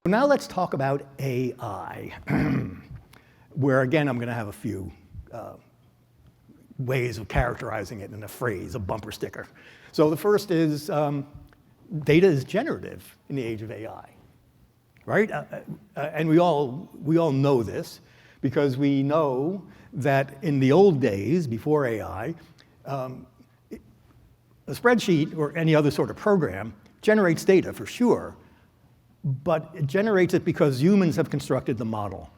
Now let's talk about AI, where again I'm going to have a few ways of characterizing it in a phrase, a bumper sticker. So the first is data is generative in the age of AI, right? And we all know this because we know that in the old days, before AI, a spreadsheet or any other sort of program generates data for sure, but it generates it because humans have constructed the model.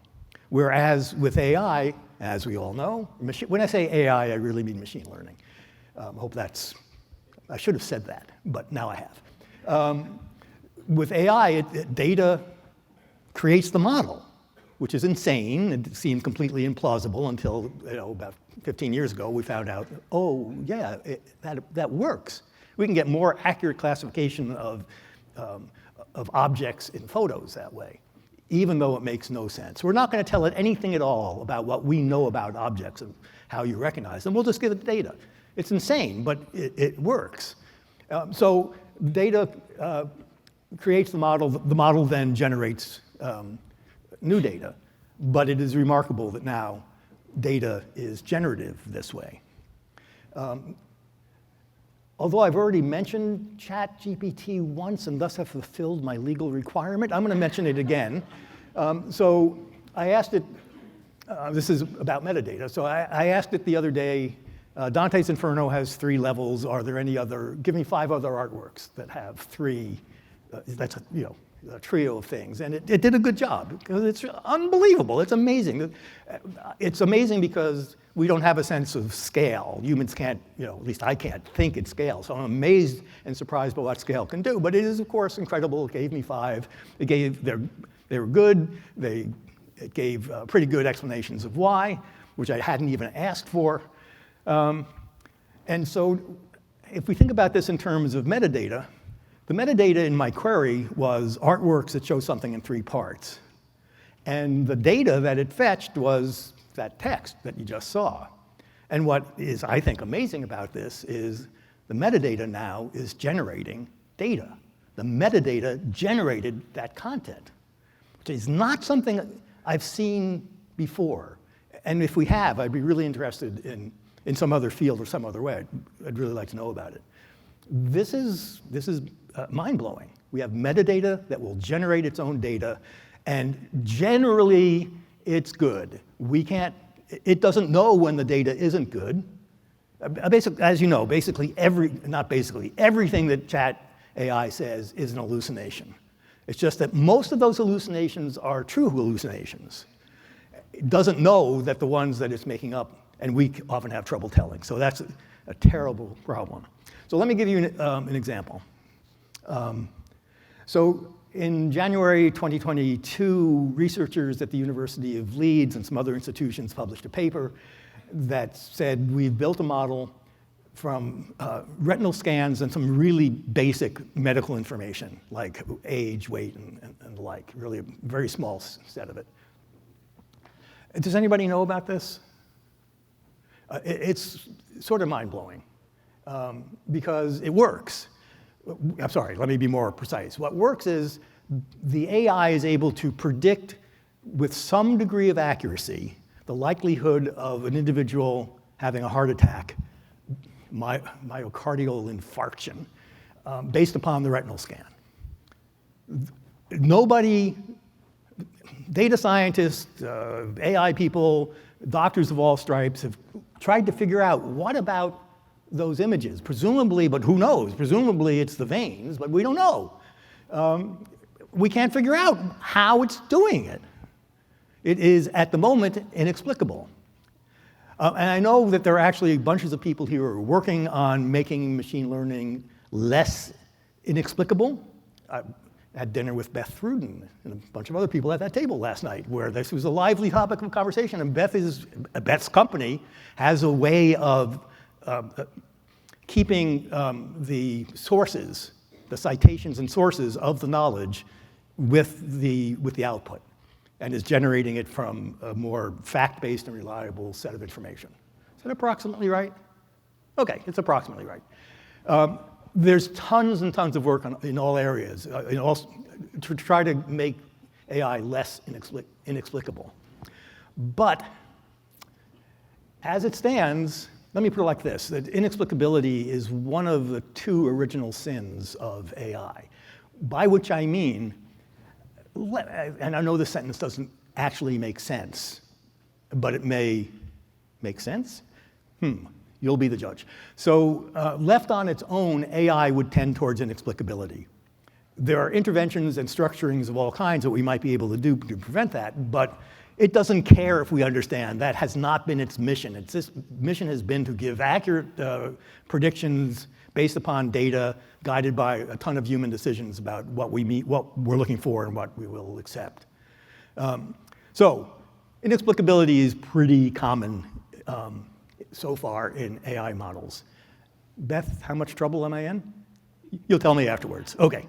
Whereas with AI, as we all know, when I say AI, I really mean machine learning. I should have said that, but now I have. With AI, data creates the model, which is insane. It seemed completely implausible until about 15 years ago, we found out, oh yeah, that works. We can get more accurate classification of objects in photos that way, even though it makes no sense. We're not going to tell it anything at all about what we know about objects and how you recognize them. We'll just give it data. It's insane, but it works. So data creates the model. The model then generates new data. But it is remarkable that now data is generative this way. Although I've already mentioned ChatGPT once and thus have fulfilled my legal requirement, I'm going to mention it again. So I asked it, this is about metadata, so I asked it the other day, Dante's Inferno has 3 levels. Are there any other, give me 5 other artworks that have 3, that's a trio of things. And it did a good job because it's unbelievable, it's amazing. It's amazing because we don't have a sense of scale. Humans can't, at least I can't think at scale. So I'm amazed and surprised by what scale can do. But it is, of course, incredible. It gave me 5. They were good. It gave pretty good explanations of why, which I hadn't even asked for. And so if we think about this in terms of metadata, the metadata in my query was artworks that show something in 3 parts. And the data that it fetched was that text that you just saw. And what is, I think, amazing about this is the metadata now is generating data. The metadata generated that content, which is not something I've seen before. And if we have, I'd be really interested in some other field or some other way. I'd really like to know about it. This is mind-blowing. We have metadata that will generate its own data, and generally, it's good. It doesn't know when the data isn't good. As you know, everything that Chat AI says is an hallucination. It's just that most of those hallucinations are true hallucinations. It doesn't know that the ones that it's making up, and we often have trouble telling. So that's a terrible problem. So let me give you an example. So in January 2022, researchers at the University of Leeds and some other institutions published a paper that said we've built a model from retinal scans and some really basic medical information, like age, weight, and the like, really a very small set of it. Does anybody know about this? It's sort of mind-blowing because it works. I'm sorry, let me be more precise. What works is the AI is able to predict with some degree of accuracy the likelihood of an individual having a heart attack, myocardial infarction, based upon the retinal scan. Nobody, data scientists, AI people, doctors of all stripes have tried to figure out what about those images, presumably, but who knows? Presumably it's the veins, but we don't know. We can't figure out how it's doing it. It is, at the moment, inexplicable. And I know that there are actually bunches of people here who are working on making machine learning less inexplicable. I had dinner with Beth Rudin and a bunch of other people at that table last night, where this was a lively topic of conversation, and Beth's company has a way of keeping the sources, the citations and sources of the knowledge with the output, and is generating it from a more fact-based and reliable set of information. Is that approximately right? Okay, it's approximately right. There's tons and tons of work in all areas to try to make AI less inexplicable. But as it stands, let me put it like this, that inexplicability is one of the two original sins of AI, by which I mean, and I know this sentence doesn't actually make sense, but it may make sense. You'll be the judge. So left on its own, AI would tend towards inexplicability. There are interventions and structurings of all kinds that we might be able to do to prevent that, but it doesn't care if we understand. That has not been its mission. Its mission has been to give accurate predictions based upon data, guided by a ton of human decisions about what we're looking for and what we will accept. So inexplicability is pretty common so far in AI models. Beth, how much trouble am I in? You'll tell me afterwards. Okay.